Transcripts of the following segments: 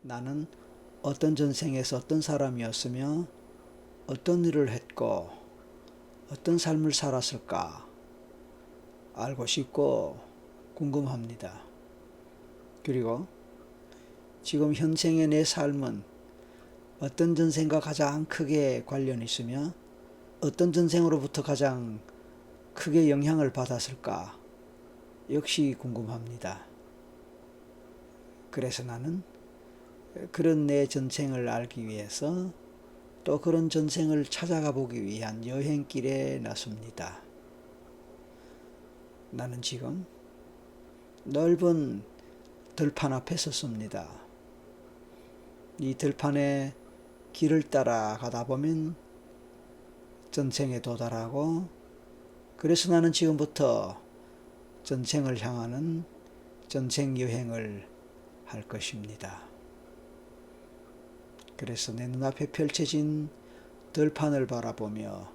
나는 어떤 전생에서 어떤 사람이었으며 어떤 일을 했고 어떤 삶을 살았을까 알고 싶고 궁금합니다. 그리고 지금 현생의 내 삶은 어떤 전생과 가장 크게 관련이 있으며 어떤 전생으로부터 가장 크게 영향을 받았을까 역시 궁금합니다. 그래서 나는 그런 내 전생을 알기 위해서 또 그런 전생을 찾아가 보기 위한 여행길에 나섭니다. 나는 지금 넓은 들판 앞에 섰습니다. 이 들판에 길을 따라 가다 보면 전생에 도달하고, 그래서 나는 지금부터 전생을 향하는 전생 여행을 할 것입니다. 그래서 내 눈앞에 펼쳐진 들판을 바라보며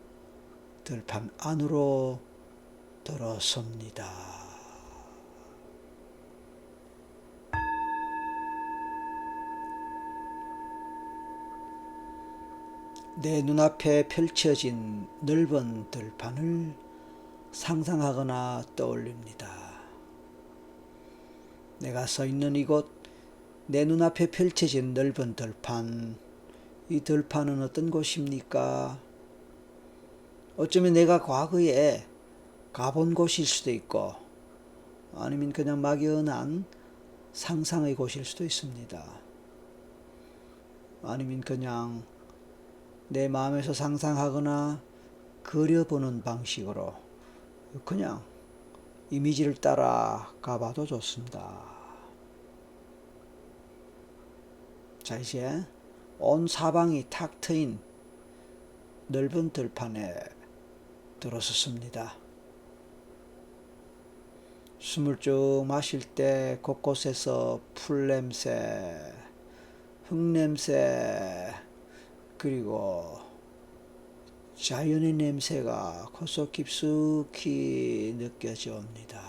들판 안으로 들어섭니다. 내 눈앞에 펼쳐진 넓은 들판을 상상하거나 떠올립니다. 내가 서 있는 이곳, 내 눈앞에 펼쳐진 넓은 들판, 이 들판은 어떤 곳입니까? 어쩌면 내가 과거에 가본 곳일 수도 있고, 아니면 그냥 막연한 상상의 곳일 수도 있습니다. 아니면 그냥 내 마음에서 상상하거나 그려보는 방식으로 그냥 이미지를 따라 가봐도 좋습니다. 자, 이제 온 사방이 탁 트인 넓은 들판에 들어섰습니다. 숨을 쭉 마실 때 곳곳에서 풀냄새, 흙냄새, 그리고 자연의 냄새가 코속 깊숙이 느껴져 옵니다.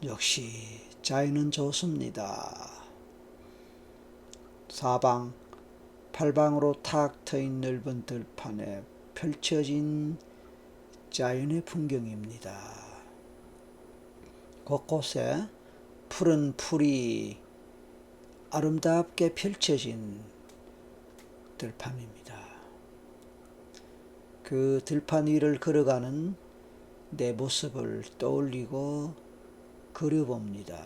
역시 자연은 좋습니다. 사방, 팔방으로 탁 트인 넓은 들판에 펼쳐진 자연의 풍경입니다. 곳곳에 푸른 풀이 아름답게 펼쳐진 들판입니다. 그 들판 위를 걸어가는 내 모습을 떠올리고 그려봅니다.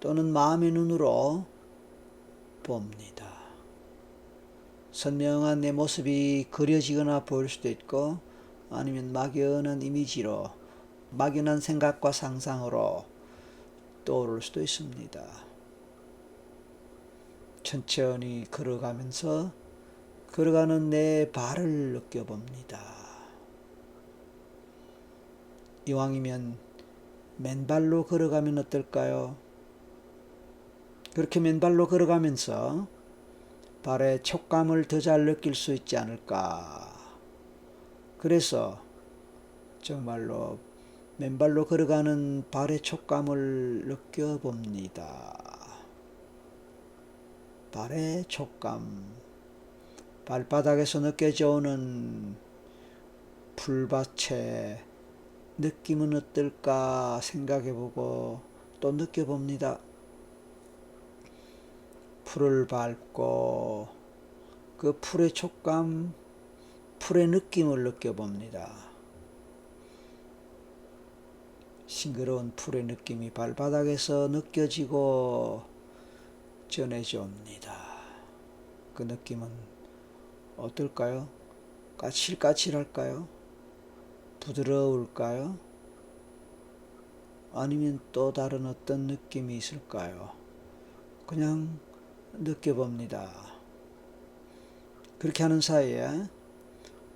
또는 마음의 눈으로 봅니다. 선명한 내 모습이 그려지거나 보일 수도 있고, 아니면 막연한 이미지로, 막연한 생각과 상상으로 떠오를 수도 있습니다. 천천히 걸어가면서 걸어가는 내 발을 느껴봅니다. 이왕이면 맨발로 걸어가면 어떨까요? 그렇게 맨발로 걸어가면서 발의 촉감을 더 잘 느낄 수 있지 않을까. 그래서 정말로 맨발로 걸어가는 발의 촉감을 느껴봅니다. 발의 촉감, 발바닥에서 느껴져 오는 풀밭의 느낌은 어떨까 생각해보고 또 느껴봅니다. 풀을 밟고 그 풀의 촉감, 풀의 느낌을 느껴봅니다. 싱그러운 풀의 느낌이 발바닥에서 느껴지고 전해져 옵니다. 그 느낌은 어떨까요? 까칠까칠할까요? 부드러울까요? 아니면 또 다른 어떤 느낌이 있을까요? 그냥 느껴봅니다. 그렇게 하는 사이에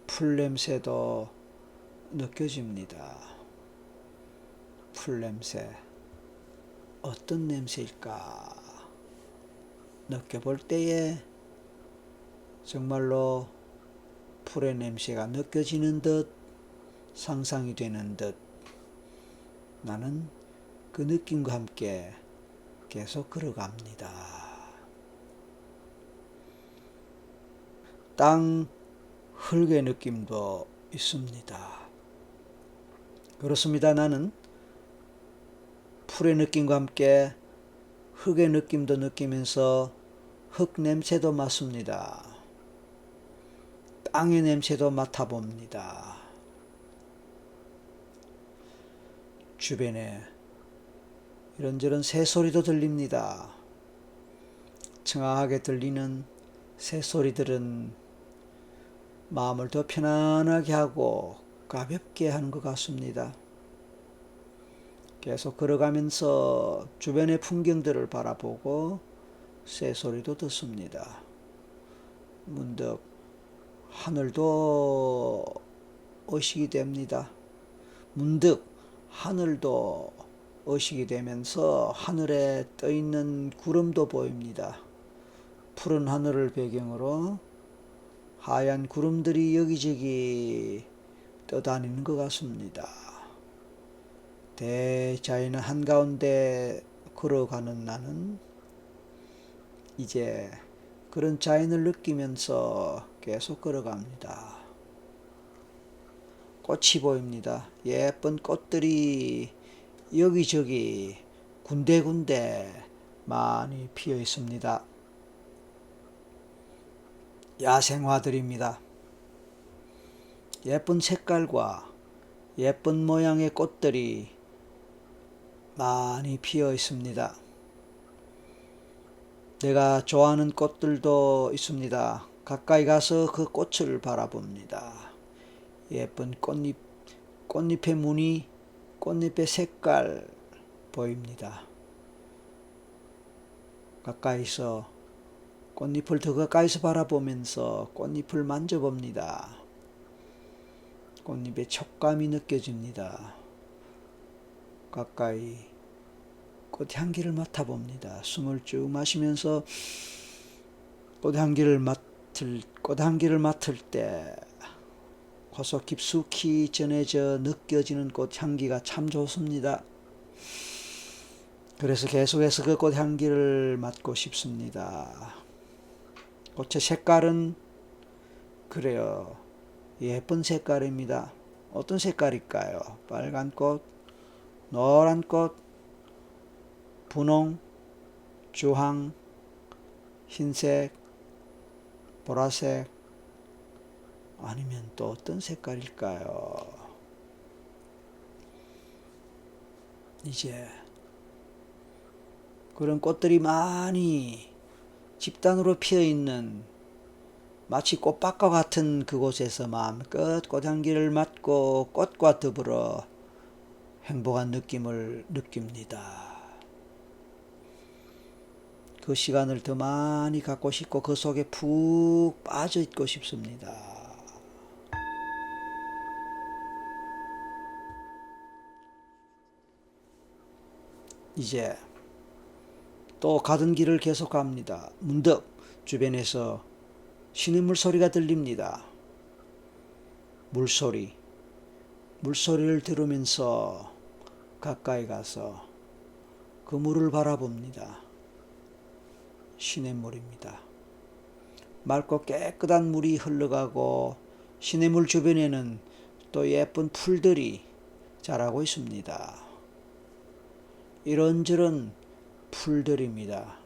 풀 냄새도 느껴집니다. 풀 냄새, 어떤 냄새일까? 느껴볼 때에 정말로 풀의 냄새가 느껴지는 듯, 상상이 되는 듯, 나는 그 느낌과 함께 계속 걸어갑니다. 땅 흙의 느낌도 있습니다. 그렇습니다. 나는 풀의 느낌과 함께 흙의 느낌도 느끼면서 흙 냄새도 맡습니다. 땅의 냄새도 맡아봅니다. 주변에 이런저런 새소리도 들립니다. 청아하게 들리는 새소리들은 마음을 더 편안하게 하고 가볍게 하는 것 같습니다. 계속 걸어가면서 주변의 풍경들을 바라보고 새소리도 듣습니다. 문득 하늘도 의식이 됩니다. 문득 하늘도 의식이 되면서 하늘에 떠있는 구름도 보입니다. 푸른 하늘을 배경으로 하얀 구름들이 여기저기 떠다니는 것 같습니다. 대자연의 한가운데 걸어가는 나는 이제 그런 자연을 느끼면서 계속 걸어갑니다. 꽃이 보입니다. 예쁜 꽃들이 여기저기 군데군데 많이 피어 있습니다. 야생화들입니다. 예쁜 색깔과 예쁜 모양의 꽃들이 많이 피어 있습니다. 내가 좋아하는 꽃들도 있습니다. 가까이 가서 그 꽃을 바라봅니다. 예쁜 꽃잎의 무늬, 꽃잎의 색깔 보입니다. 가까이서 꽃잎을 더 가까이서 바라보면서 꽃잎을 만져봅니다. 꽃잎의 촉감이 느껴집니다. 가까이 꽃향기를 맡아봅니다. 숨을 쭉 마시면서 꽃향기를 맡을 때 고속 깊숙이 전해져 느껴지는 꽃향기가 참 좋습니다. 그래서 계속해서 그 꽃향기를 맡고 싶습니다. 꽃의 색깔은 그래요. 예쁜 색깔입니다. 어떤 색깔일까요? 빨간 꽃, 노란 꽃, 분홍, 주황, 흰색, 보라색, 아니면 또 어떤 색깔일까요? 이제 그런 꽃들이 많이 집단으로 피어있는 마치 꽃밭과 같은 그곳에서 마음껏 꽃향기를 맡고 꽃과 더불어 행복한 느낌을 느낍니다. 그 시간을 더 많이 갖고 싶고 그 속에 푹 빠져 있고 싶습니다. 이제 또 가던 길을 계속 갑니다. 문득 주변에서 시냇물 소리가 들립니다. 물소리를 들으면서 가까이 가서 그 물을 바라봅니다. 시냇물입니다. 맑고 깨끗한 물이 흘러가고 시냇물 주변에는 또 예쁜 풀들이 자라고 있습니다. 이런저런 풀들입니다.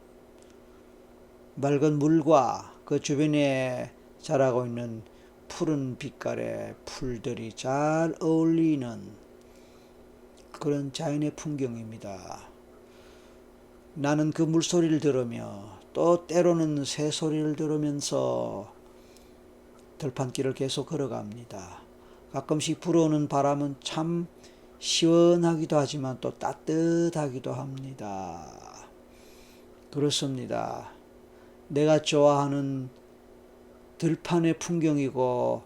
맑은 물과 그 주변에 자라고 있는 푸른 빛깔의 풀들이 잘 어울리는 그런 자연의 풍경입니다. 나는 그 물소리를 들으며 또 때로는 새소리를 들으면서 들판길을 계속 걸어갑니다. 가끔씩 불어오는 바람은 참 시원하기도 하지만 또 따뜻하기도 합니다. 그렇습니다. 내가 좋아하는 들판의 풍경이고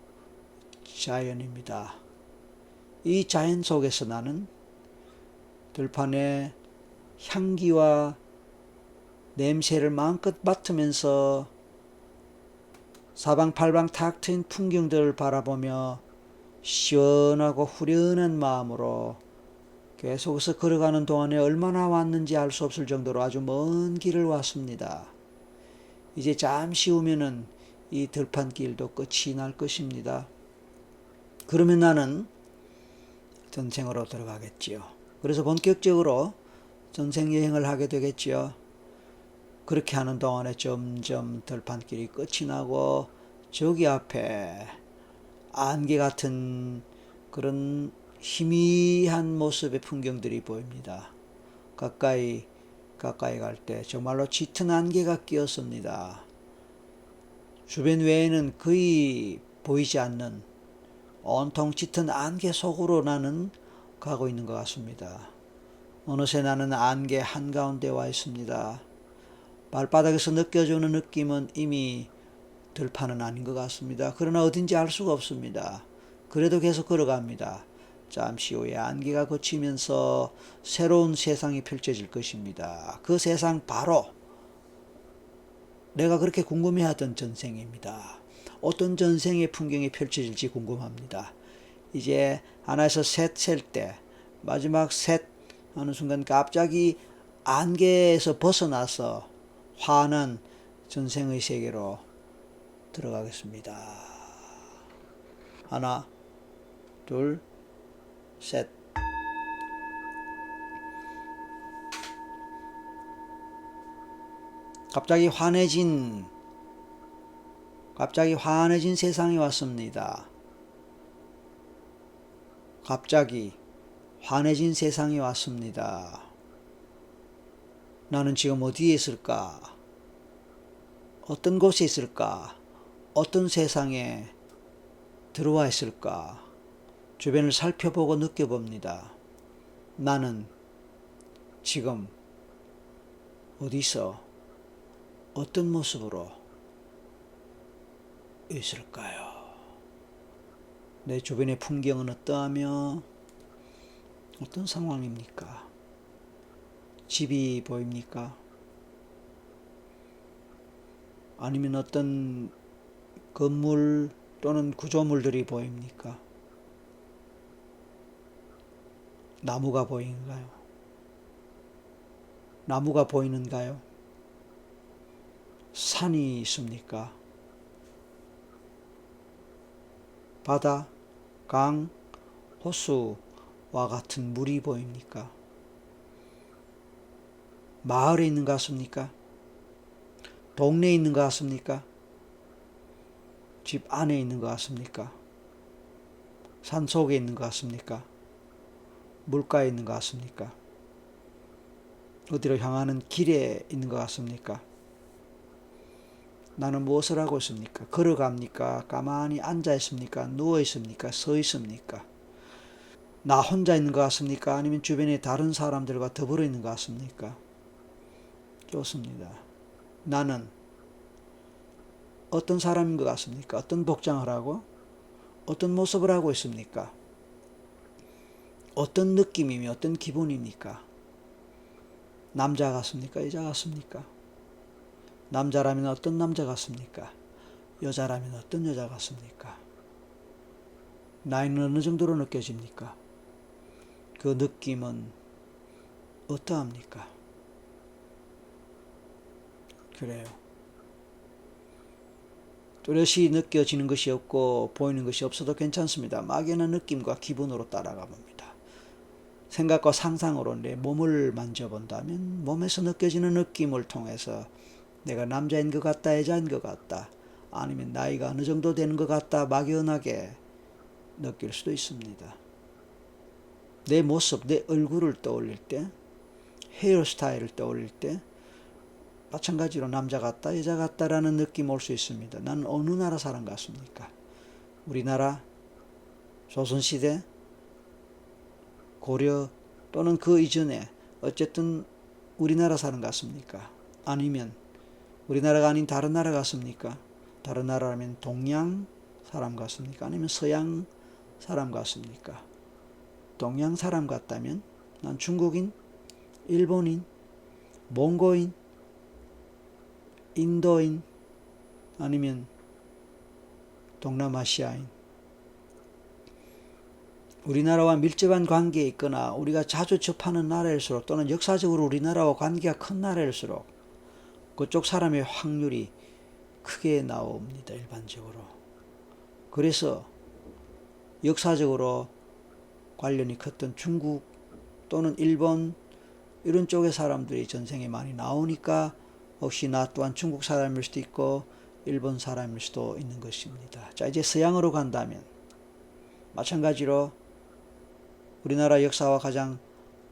자연입니다. 이 자연 속에서 나는 들판의 향기와 냄새를 마음껏 맡으면서 사방팔방 탁 트인 풍경들을 바라보며 시원하고 후련한 마음으로 계속해서 걸어가는 동안에 얼마나 왔는지 알 수 없을 정도로 아주 먼 길을 왔습니다. 이제 잠시 후면은 이 들판길도 끝이 날 것입니다. 그러면 나는 전생으로 들어가겠지요. 그래서 본격적으로 전생 여행을 하게 되겠지요. 그렇게 하는 동안에 점점 들판길이 끝이 나고 저기 앞에 안개 같은 그런 희미한 모습의 풍경들이 보입니다. 가까이 갈 때 정말로 짙은 안개가 끼었습니다. 주변 외에는 거의 보이지 않는 온통 짙은 안개 속으로 나는 가고 있는 것 같습니다. 어느새 나는 안개 한가운데 와 있습니다. 발바닥에서 느껴지는 느낌은 이미 들판은 아닌 것 같습니다. 그러나 어딘지 알 수가 없습니다. 그래도 계속 걸어갑니다. 잠시 후에 안개가 걷히면서 새로운 세상이 펼쳐질 것입니다. 그 세상 바로 내가 그렇게 궁금해하던 전생입니다. 어떤 전생의 풍경이 펼쳐질지 궁금합니다. 이제 하나에서 셋 셀 때 마지막 셋 하는 순간 갑자기 안개에서 벗어나서 환한 전생의 세계로 들어가겠습니다. 하나, 둘, 셋. 갑자기 환해진 세상이 왔습니다. 갑자기 환해진 세상이 왔습니다. 나는 지금 어디에 있을까? 어떤 곳에 있을까? 어떤 세상에 들어와 있을까? 주변을 살펴보고 느껴봅니다. 나는 지금 어디서 어떤 모습으로 있을까요? 내 주변의 풍경은 어떠하며 어떤 상황입니까? 집이 보입니까? 아니면 어떤 건물 또는 구조물들이 보입니까? 나무가 보이는가요? 나무가 보이는가요? 산이 있습니까? 바다, 강, 호수와 같은 물이 보입니까? 마을에 있는 것 같습니까? 동네에 있는 것 같습니까? 집 안에 있는 것 같습니까? 산 속에 있는 것 같습니까? 물가에 있는 것 같습니까? 어디로 향하는 길에 있는 것 같습니까? 나는 무엇을 하고 있습니까? 걸어갑니까? 가만히 앉아 있습니까? 누워 있습니까? 서 있습니까? 나 혼자 있는 것 같습니까? 아니면 주변에 다른 사람들과 더불어 있는 것 같습니까? 좋습니다. 나는 어떤 사람인 것 같습니까? 어떤 복장을 하고 어떤 모습을 하고 있습니까? 어떤 느낌이며 어떤 기분입니까? 남자 같습니까? 여자 같습니까? 남자라면 어떤 남자 같습니까? 여자라면 어떤 여자 같습니까? 나이는 어느 정도로 느껴집니까? 그 느낌은 어떠합니까? 그래요. 뚜렷이 느껴지는 것이 없고 보이는 것이 없어도 괜찮습니다. 막연한 느낌과 기분으로 따라가 봅니다. 생각과 상상으로 내 몸을 만져본다면 몸에서 느껴지는 느낌을 통해서 내가 남자인 것 같다, 여자인 것 같다, 아니면 나이가 어느 정도 되는 것 같다 막연하게 느낄 수도 있습니다. 내 모습, 내 얼굴을 떠올릴 때, 헤어스타일을 떠올릴 때 마찬가지로 남자 같다, 여자 같다라는 느낌 올 수 있습니다. 나는 어느 나라 사람 같습니까? 우리나라, 조선시대, 고려 또는 그 이전에 어쨌든 우리나라 사람 같습니까? 아니면 우리나라가 아닌 다른 나라 같습니까? 다른 나라라면 동양 사람 같습니까? 아니면 서양 사람 같습니까? 동양 사람 같다면 난 중국인, 일본인, 몽고인, 인도인, 아니면 동남아시아인, 우리나라와 밀접한 관계에 있거나 우리가 자주 접하는 나라일수록 또는 역사적으로 우리나라와 관계가 큰 나라일수록 그쪽 사람의 확률이 크게 나옵니다. 일반적으로. 그래서 역사적으로 관련이 컸던 중국 또는 일본 이런 쪽의 사람들이 전생에 많이 나오니까 혹시 나 또한 중국 사람일 수도 있고 일본 사람일 수도 있는 것입니다. 자, 이제 서양으로 간다면 마찬가지로 우리나라 역사와 가장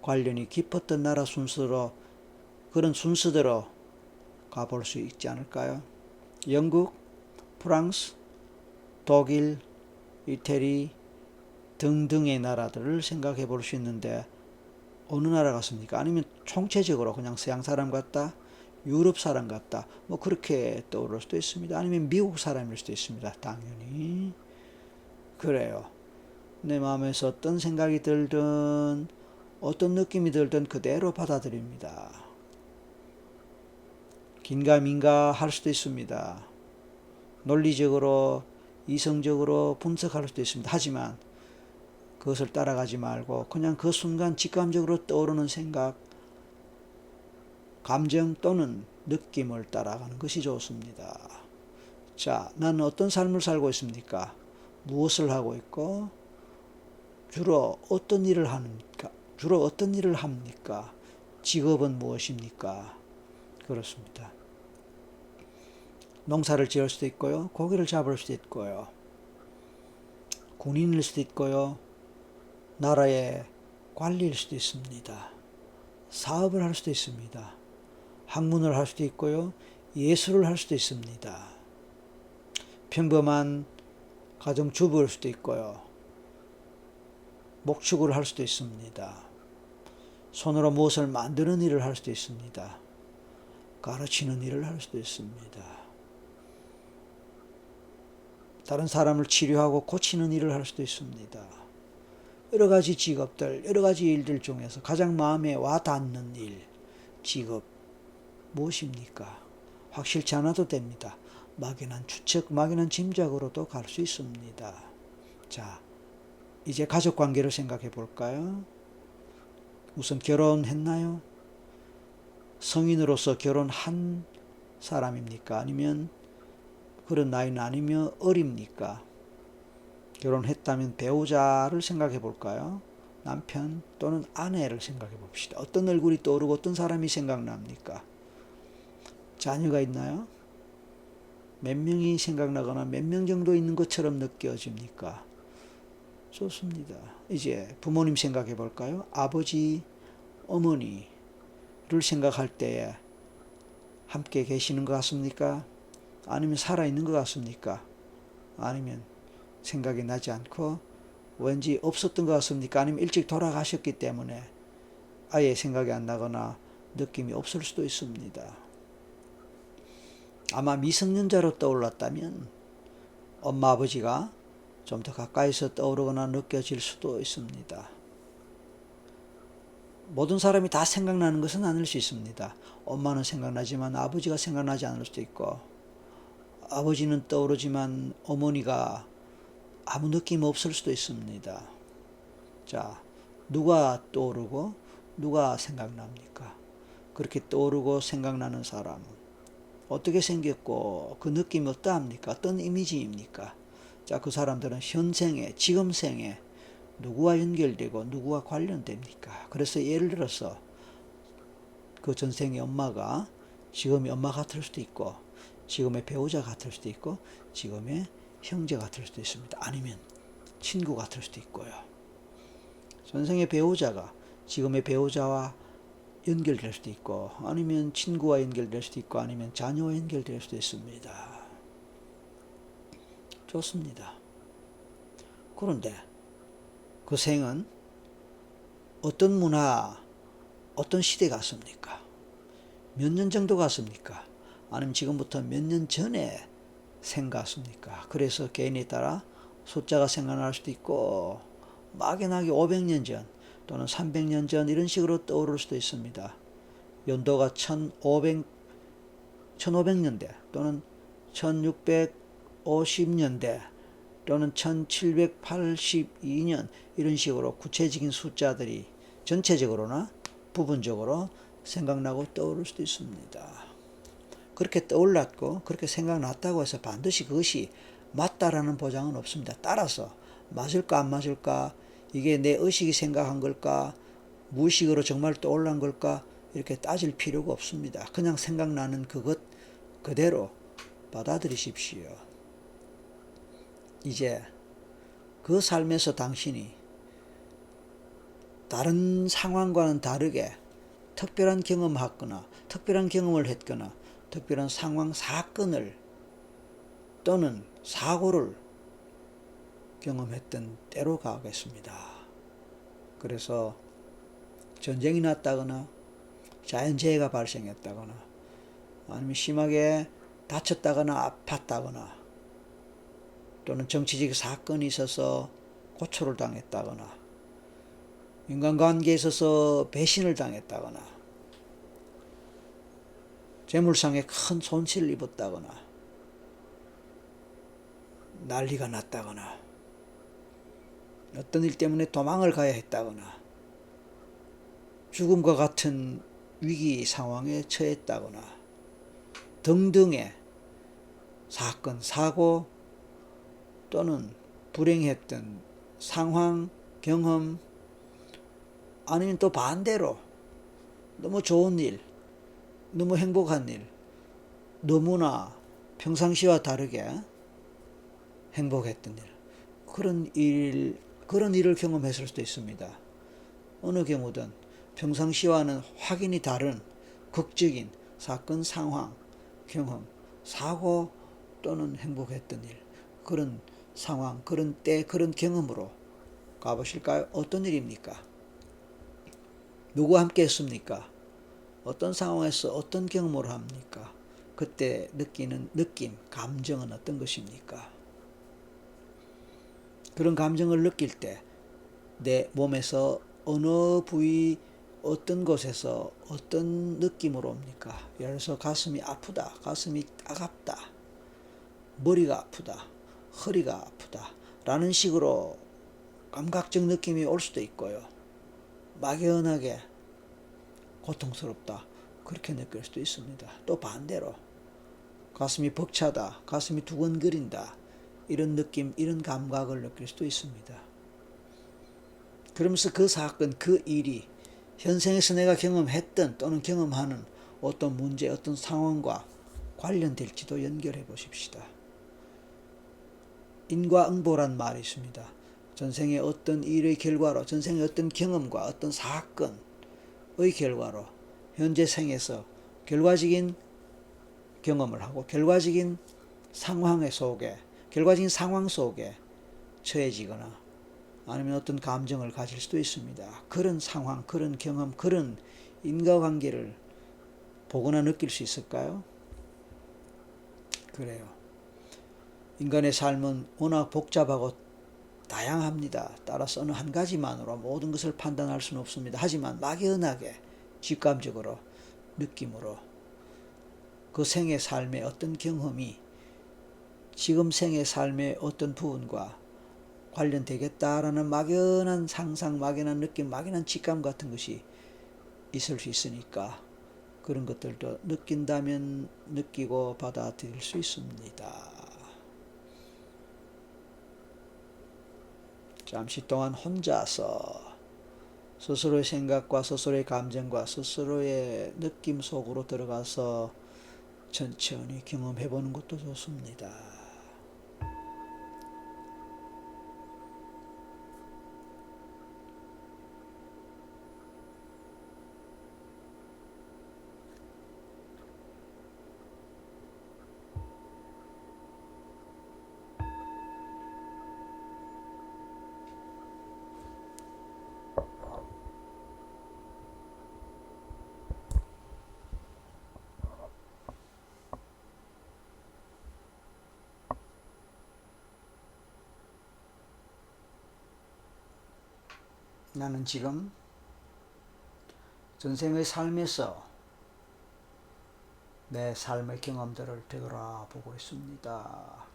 관련이 깊었던 나라 순서로 그런 순서대로 가볼 수 있지 않을까요? 영국, 프랑스, 독일, 이태리 등등의 나라들을 생각해 볼 수 있는데 어느 나라 같습니까? 아니면 총체적으로 그냥 서양 사람 같다, 유럽 사람 같다, 뭐 그렇게 떠오를 수도 있습니다. 아니면 미국 사람일 수도 있습니다. 당연히 그래요. 내 마음에서 어떤 생각이 들든 어떤 느낌이 들든 그대로 받아들입니다. 긴가민가 할 수도 있습니다. 논리적으로 이성적으로 분석할 수도 있습니다. 하지만 그것을 따라가지 말고 그냥 그 순간 직감적으로 떠오르는 생각, 감정 또는 느낌을 따라가는 것이 좋습니다. 자, 나는 어떤 삶을 살고 있습니까? 무엇을 하고 있고 주로 어떤 일을 합니까? 주로 어떤 일을 합니까? 직업은 무엇입니까? 그렇습니다. 농사를 지을 수도 있고요. 고기를 잡을 수도 있고요. 군인일 수도 있고요. 나라의 관리일 수도 있습니다. 사업을 할 수도 있습니다. 학문을 할 수도 있고요. 예술을 할 수도 있습니다. 평범한 가정주부일 수도 있고요. 목축을 할 수도 있습니다. 손으로 무엇을 만드는 일을 할 수도 있습니다. 가르치는 일을 할 수도 있습니다. 다른 사람을 치료하고 고치는 일을 할 수도 있습니다. 여러 가지 직업들, 여러 가지 일들 중에서 가장 마음에 와 닿는 일, 직업 무엇입니까? 확실치 않아도 됩니다. 막연한 추측, 막연한 짐작으로도 갈 수 있습니다. 자, 이제 가족관계를 생각해 볼까요? 우선 결혼했나요? 성인으로서 결혼한 사람입니까? 아니면 그런 나이는 아니면 어립니까? 결혼했다면 배우자를 생각해 볼까요? 남편 또는 아내를 생각해 봅시다. 어떤 얼굴이 떠오르고 어떤 사람이 생각납니까? 자녀가 있나요? 몇 명이 생각나거나 몇 명 정도 있는 것처럼 느껴집니까? 좋습니다. 이제 부모님 생각해 볼까요? 아버지, 어머니를 생각할 때에 함께 계시는 것 같습니까? 아니면 살아있는 것 같습니까? 아니면 생각이 나지 않고 왠지 없었던 것 같습니까? 아니면 일찍 돌아가셨기 때문에 아예 생각이 안 나거나 느낌이 없을 수도 있습니다. 아마 미성년자로 떠올랐다면 엄마 아버지가 좀 더 가까이서 떠오르거나 느껴질 수도 있습니다. 모든 사람이 다 생각나는 것은 아닐 수 있습니다. 엄마는 생각나지만 아버지가 생각나지 않을 수도 있고 아버지는 떠오르지만 어머니가 아무 느낌 없을 수도 있습니다. 자, 누가 떠오르고 누가 생각납니까? 그렇게 떠오르고 생각나는 사람은 어떻게 생겼고 그 느낌이 어떠합니까? 어떤 이미지입니까? 자, 그 사람들은 현생에, 지금 생에 누구와 연결되고 누구와 관련됩니까? 그래서 예를 들어서 그 전생의 엄마가 지금의 엄마 같을 수도 있고 지금의 배우자 같을 수도 있고 지금의 형제 같을 수도 있습니다. 아니면 친구 같을 수도 있고요. 전생의 배우자가 지금의 배우자와 연결될 수도 있고 아니면 친구와 연결될 수도 있고 아니면 자녀와 연결될 수도 있습니다. 좋습니다. 그런데 그 생은 어떤 문화, 어떤 시대 같습니까? 몇 년 정도 같습니까? 아니면 지금부터 몇 년 전에 생 같습니까? 그래서 개인에 따라 숫자가 생각날 수도 있고 막연하게 500년 전 또는 300년 전 이런 식으로 떠오를 수도 있습니다. 연도가 1500년대 또는 1650년대 또는 1782년 이런 식으로 구체적인 숫자들이 전체적으로나 부분적으로 생각나고 떠오를 수도 있습니다. 그렇게 떠올랐고 그렇게 생각났다고 해서 반드시 그것이 맞다라는 보장은 없습니다. 따라서 맞을까 안 맞을까, 이게 내 의식이 생각한 걸까, 무의식으로 정말 떠올란 걸까, 이렇게 따질 필요가 없습니다. 그냥 생각나는 그것 그대로 받아들이십시오. 이제 그 삶에서 당신이 다른 상황과는 다르게 특별한 경험하거나 특별한 경험을 했거나 특별한 상황, 사건을 또는 사고를 경험했던 때로 가겠습니다. 그래서 전쟁이 났다거나 자연재해가 발생했다거나 아니면 심하게 다쳤다거나 아팠다거나 또는 정치적 사건이 있어서 고초를 당했다거나 인간관계에 있어서 배신을 당했다거나 재물상에 큰 손실을 입었다거나 난리가 났다거나 어떤 일 때문에 도망을 가야 했다거나 죽음과 같은 위기 상황에 처했다거나 등등의 사건, 사고 또는 불행했던 상황, 경험, 아니면 또 반대로 너무 좋은 일, 너무 행복한 일, 너무나 평상시와 다르게 행복했던 일, 그런 일을 경험했을 수도 있습니다. 어느 경우든 평상시와는 확연히 다른 극적인 사건, 상황, 경험, 사고 또는 행복했던 일, 그런 상황, 그런 때, 그런 경험으로 가보실까요? 어떤 일입니까? 누구와 함께 했습니까? 어떤 상황에서 어떤 경험을 합니까? 그때 느끼는 느낌, 감정은 어떤 것입니까? 그런 감정을 느낄 때 내 몸에서 어느 부위, 어떤 곳에서 어떤 느낌으로 옵니까? 예를 들어서 가슴이 아프다, 가슴이 따갑다, 머리가 아프다, 허리가 아프다 라는 식으로 감각적 느낌이 올 수도 있고요. 막연하게 고통스럽다 그렇게 느낄 수도 있습니다. 또 반대로 가슴이 벅차다, 가슴이 두근거린다 이런 느낌, 이런 감각을 느낄 수도 있습니다. 그러면서 그 사건, 그 일이 현생에서 내가 경험했던 또는 경험하는 어떤 문제, 어떤 상황과 관련될지도 연결해 보십시다. 인과응보란 말이 있습니다. 전생의 어떤 일의 결과로, 전생의 어떤 경험과 어떤 사건의 결과로 현재 생에서 결과적인 경험을 하고 결과적인 상황 속에 처해지거나 아니면 어떤 감정을 가질 수도 있습니다. 그런 상황, 그런 경험, 그런 인과관계를 보거나 느낄 수 있을까요? 그래요. 인간의 삶은 워낙 복잡하고 다양합니다. 따라서 어느 한 가지만으로 모든 것을 판단할 수는 없습니다. 하지만 막연하게 직감적으로 느낌으로 그 생의 삶의 어떤 경험이 지금 생의 삶의 어떤 부분과 관련되겠다라는 막연한 상상, 막연한 느낌, 막연한 직감 같은 것이 있을 수 있으니까 그런 것들도 느낀다면 느끼고 받아들일 수 있습니다. 잠시 동안 혼자서 스스로의 생각과 스스로의 감정과 스스로의 느낌 속으로 들어가서 천천히 경험해 보는 것도 좋습니다. 나는 지금 전생의 삶에서 내 삶의 경험들을 되돌아보고 있습니다.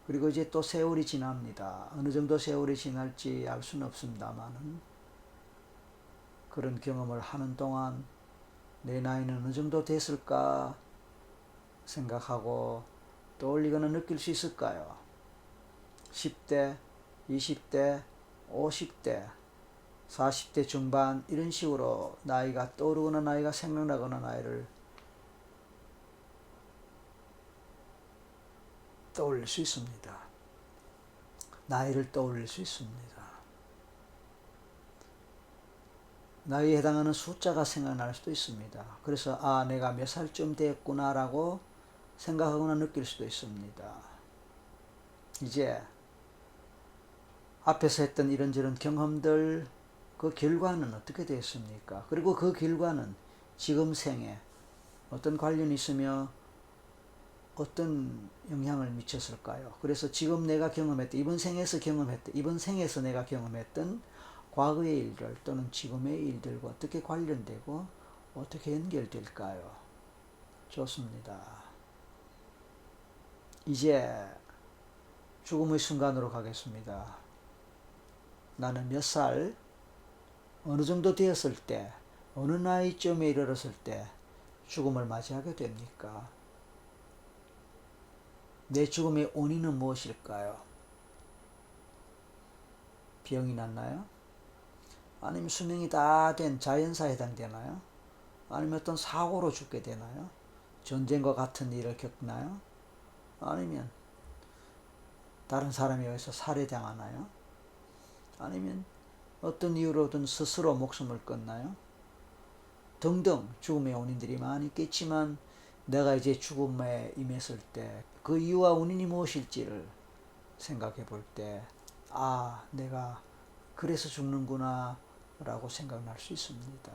그리고 이제 또 세월이 지납니다. 어느 정도 세월이 지날지 알 수는 없습니다만은 그런 경험을 하는 동안 내 나이는 어느 정도 됐을까 생각하고 떠올리거나 느낄 수 있을까요? 10대, 20대, 50대, 40대 중반 이런 식으로 나이가 떠오르거나 나이가 생각나거나 나이를 떠올릴 수 있습니다. 나이를 떠올릴 수 있습니다. 나이에 해당하는 숫자가 생각날 수도 있습니다. 그래서 내가 몇 살쯤 됐구나라고 생각하거나 느낄 수도 있습니다. 이제 앞에서 했던 이런저런 경험들 그 결과는 어떻게 됐습니까? 그리고 그 결과는 지금 생에 어떤 관련이 있으며 어떤 영향을 미쳤을까요? 그래서 지금 내가 경험했던 이번 생에서 내가 경험했던 과거의 일들 또는 지금의 일들과 어떻게 관련되고 어떻게 연결될까요? 좋습니다. 이제 죽음의 순간으로 가겠습니다. 나는 몇 살, 어느 정도 되었을 때, 어느 나이쯤에 이르렀을 때 죽음을 맞이하게 됩니까? 내 죽음의 원인은 무엇일까요? 병이 났나요? 아니면 수명이 다 된 자연사에 해당되나요? 아니면 어떤 사고로 죽게 되나요? 전쟁과 같은 일을 겪나요? 아니면 다른 사람에 의해서 살해당하나요? 아니면 어떤 이유로든 스스로 목숨을 끊나요? 등등 죽음의 원인들이 많이 있겠지만 내가 이제 죽음에 임했을 때 그 이유와 원인이 무엇일지를 생각해 볼 때 내가 그래서 죽는구나 라고 생각날 수 있습니다.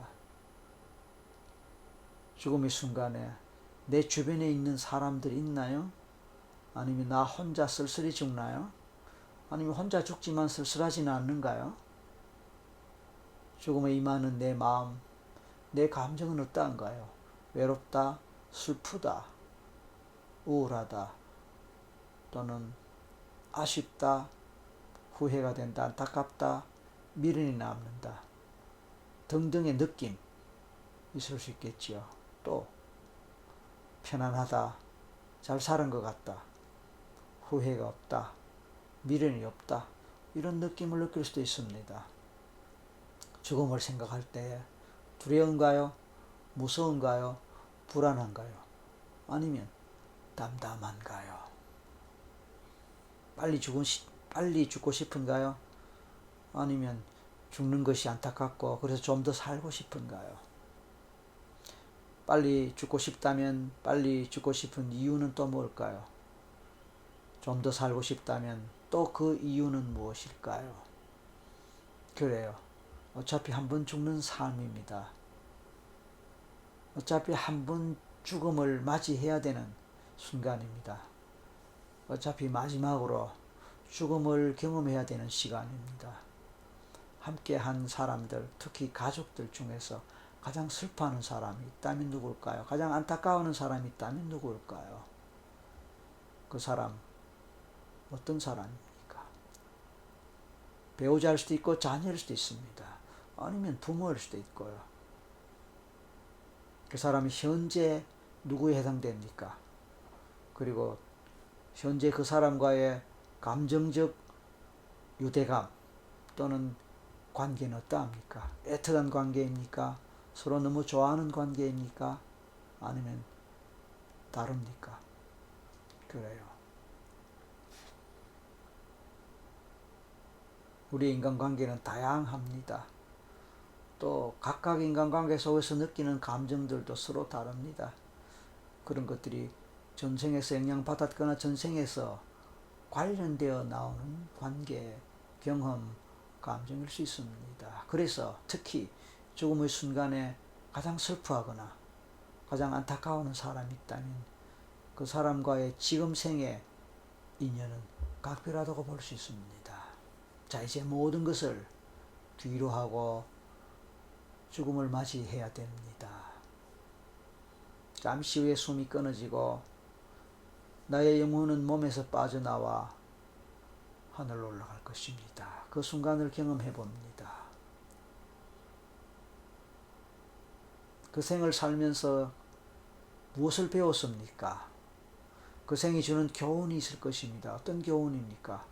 죽음의 순간에 내 주변에 있는 사람들이 있나요? 아니면 나 혼자 쓸쓸히 죽나요? 아니면 혼자 죽지만 쓸쓸하지는 않는가요? 죽음에 임하는 내 마음, 내 감정은 어떠한가요? 외롭다, 슬프다, 우울하다, 또는 아쉽다, 후회가 된다, 안타깝다, 미련이 남는다 등등의 느낌 있을 수 있겠지요. 또 편안하다, 잘 사는 것 같다, 후회가 없다, 미련이 없다 이런 느낌을 느낄 수도 있습니다. 죽음을 생각할 때 두려운가요? 무서운가요? 불안한가요? 아니면 담담한가요? 빨리 죽고 싶은가요? 아니면 죽는 것이 안타깝고 그래서 좀 더 살고 싶은가요? 빨리 죽고 싶다면 빨리 죽고 싶은 이유는 또 뭘까요? 좀 더 살고 싶다면 또 그 이유는 무엇일까요? 그래요. 어차피 한 번 죽는 삶입니다. 어차피 한 번 죽음을 맞이해야 되는 순간입니다. 어차피 마지막으로 죽음을 경험해야 되는 시간입니다. 함께 한 사람들, 특히 가족들 중에서 가장 슬퍼하는 사람이 있다면 누구일까요? 가장 안타까워하는 사람이 있다면 누구일까요? 그 사람 어떤 사람입니까? 배우자일 수도 있고 자녀일 수도 있습니다. 아니면 부모일 수도 있고요. 그 사람이 현재 누구에 해당됩니까? 그리고 현재 그 사람과의 감정적 유대감 또는 관계는 어떠합니까? 애틋한 관계입니까? 서로 너무 좋아하는 관계입니까? 아니면 다릅니까? 그래요. 우리 인간관계는 다양합니다. 또 각각 인간관계 속에서 느끼는 감정들도 서로 다릅니다. 그런 것들이 전생에서 영향받았거나 전생에서 관련되어 나오는 관계, 경험, 감정일 수 있습니다. 그래서 특히 죽음의 순간에 가장 슬퍼하거나 가장 안타까워하는 사람이 있다면 그 사람과의 지금 생의 인연은 각별하다고 볼 수 있습니다. 자, 이제 모든 것을 뒤로 하고 죽음을 맞이해야 됩니다. 잠시 후에 숨이 끊어지고 나의 영혼은 몸에서 빠져나와 하늘로 올라갈 것입니다. 그 순간을 경험해 봅니다. 그 생을 살면서 무엇을 배웠습니까? 그 생이 주는 교훈이 있을 것입니다. 어떤 교훈입니까?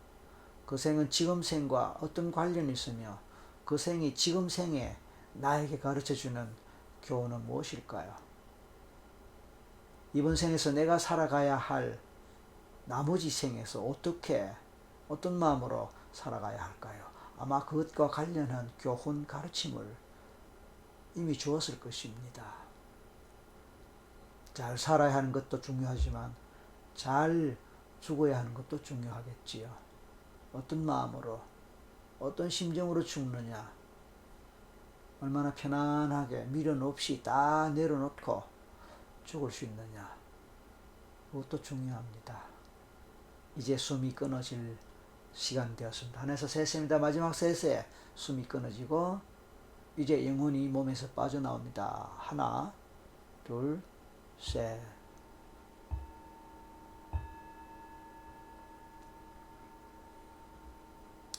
그 생은 지금 생과 어떤 관련이 있으며 그 생이 지금 생에 나에게 가르쳐주는 교훈은 무엇일까요? 이번 생에서 내가 살아가야 할 나머지 생에서 어떤 마음으로 살아가야 할까요? 아마 그것과 관련한 교훈, 가르침을 이미 주었을 것입니다. 잘 살아야 하는 것도 중요하지만 잘 죽어야 하는 것도 중요하겠지요. 어떤 마음으로, 어떤 심정으로 죽느냐, 얼마나 편안하게 미련 없이 다 내려놓고 죽을 수 있느냐, 그것도 중요합니다. 이제 숨이 끊어질 시간 되었습니다. 하나에서 셋입니다. 마지막 셋에 숨이 끊어지고 이제 영혼이 몸에서 빠져나옵니다. 하나, 둘, 셋.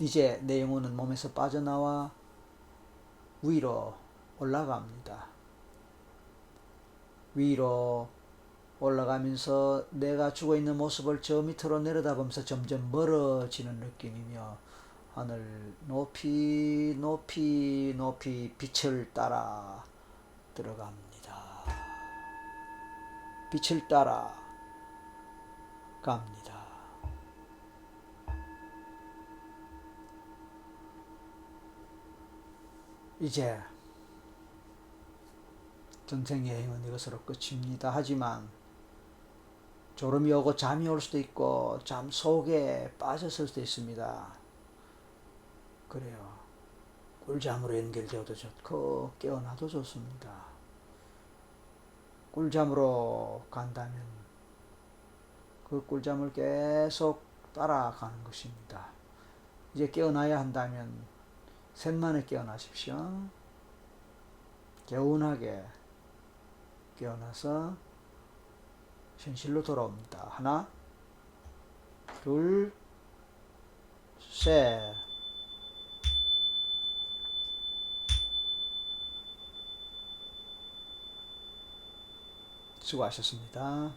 이제 내 영혼은 몸에서 빠져나와 위로 올라갑니다. 위로 올라가면서 내가 죽어있는 모습을 저 밑으로 내려다보면서 점점 멀어지는 느낌이며 하늘 높이 높이 높이 빛을 따라 들어갑니다. 빛을 따라 갑니다. 이제 전생 여행은 이것으로 끝입니다. 하지만 졸음이 오고 잠이 올 수도 있고 잠 속에 빠졌을 수도 있습니다. 그래요. 꿀잠으로 연결되어도 좋고 깨어나도 좋습니다. 꿀잠으로 간다면 그 꿀잠을 계속 따라가는 것입니다. 이제 깨어나야 한다면 셋만에 깨어나십시오. 개운하게 깨어나서 현실로 돌아옵니다. 하나, 둘, 셋. 수고하셨습니다.